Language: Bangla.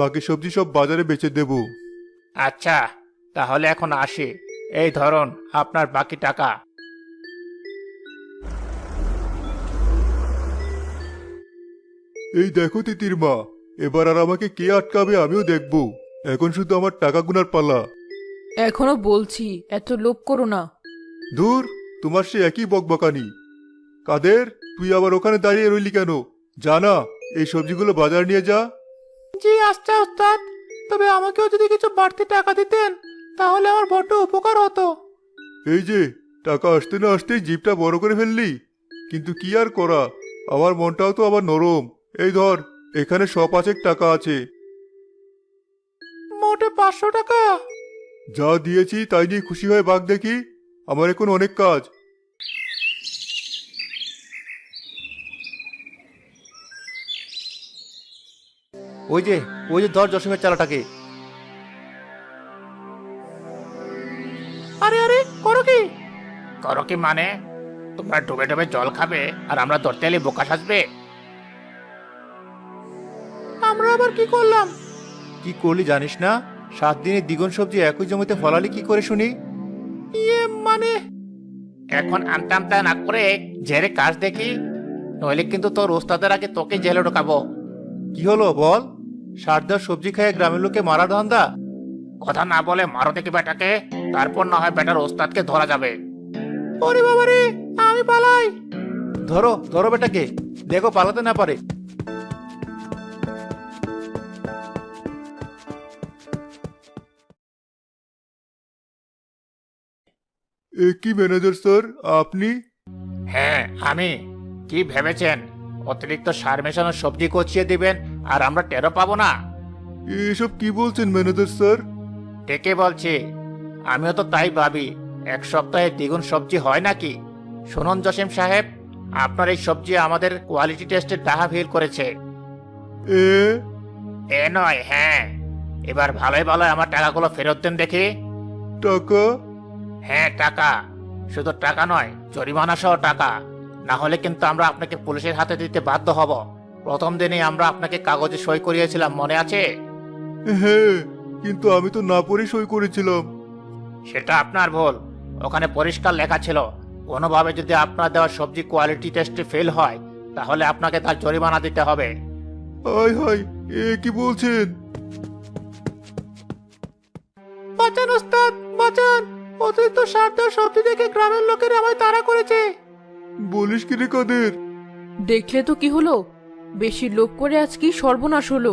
বাকি সবজি সব বাজারে বেচে দেব। আচ্ছা, তাহলে এখন আসি। এই ধরুন আপনার বাকি টাকা। এই দেখো তিতির মা, এবার আর আমাকে কে আটকাবে আমিও দেখব। এখন শুধু আমার টাকা গুনার পালা। এখনো বলছি, এত লোভ করো না। দূর, তোমার সে একই বকবকানি। কাদের, তুই আবার ওখানে দাঁড়িয়ে রইলি কেন? জানা, এই সবজিগুলো বাজার নিয়ে যা। জি আচ্ছা ওস্তাদ, তবে আমাকেও যদি কিছু বাড়তি টাকা দিতেন তাহলে আমার বড্ড উপকার হতো। এই যে, টাকা আসতে না আসতেই জিভটা বড় করে ফেললি। কিন্তু কি আর করা, আমার মনটাও তো আবার নরম। এই ধর, এখানে 100 টাকা আছে। মোটে 500 টাকা? যা দিয়েছি তাই নিয়ে খুশি হয়ে ভাগ দেখি। আমার এখন অনেক কাজ। ওই যে ধর জসিমের চালাটাকে। আরে আরে, করো কি? করো কি মানে? তোমরা ডুবে ডুবে জল খাবে আর আমরা ধরতে এলে বোকা সাজবে? আমরা আবার কি করলাম? কি করলি জানিস না? 7 দিনে দ্বিগুণ সবজি একই জমিতে ফলালি কি করে শুনি? মানে এখন আনতে আনতে না করে ঝেড়ে কাজ দেখি, নইলে কিন্তু তোর ওস্তাদের আগে তোকে জেলে ঢোকাবো। কি হলো বল? সারদার সবজি খেয়ে গ্রামের লোকে মারা ধান্দা? কথা না বলে মারো দেখি বেটাকে, তারপর না হয় বেটার ওস্তাদকে ধরা যাবে। ওরে বাবা রে, আমি পালাই। ধরো ধরো বেটাকে, দেখো পালাতে না পারে। এ কি ম্যানেজার স্যার, আপনি? হ্যাঁ আমি। কি ভেবেছেন অতিরিক্ত সার মেশানো সবজি কচিয়ে দিবেন আর আমরা টেরো পাবো না? এসব কি বলছেন ম্যানেজার স্যার? ঠিকই বলছি, আমিও তো তাই ভাবি। এক সপ্তাহে দ্বিগুণ সবজি হয় নাকি? শুনুন জসিম সাহেব, আপনার এই সবজি আমাদের কোয়ালিটি টেস্টের ডাহা ফেল করেছে। এ এ নয়, হ্যাঁ। এবার ভালোই ভালোই আমার টাকাগুলো ফেরত দেন দেখি। টাকা? হ্যাঁ টাকা। শুধু টাকা নয়, জরিমানা সহ টাকা। না হলে কিন্তু আমরা আপনাকে পুলিশের হাতে দিতে বাধ্য হব। প্রথম দিনেই আমরা আপনাকে কাগজে সই করিয়েছিলাম, মনে আছে? হ্যাঁ, কিন্তু আমি তো না পড়ে সই করেছিলাম। সেটা আপনার ভুল। ওখানে পরিষ্কার লেখা ছিল, কোনোভাবে যদি আপনার দেওয়া সবজি কোয়ালিটি টেস্টে ফেল হয় তাহলে আপনাকে তার জরিমানা দিতে হবে। হায় হায়, এ কি বলছেন? বাঁচান ওস্তাদ, বাঁচান! অতিরিক্ত সার দেওয়া সবজি দেখে গ্রামের লোকেরা আমায় তাড়া করেছে। বলিস কি রে কাদের? দেখলে তো কি হলো, বেশি লোভ করে আজ কি সর্বনাশ হলো।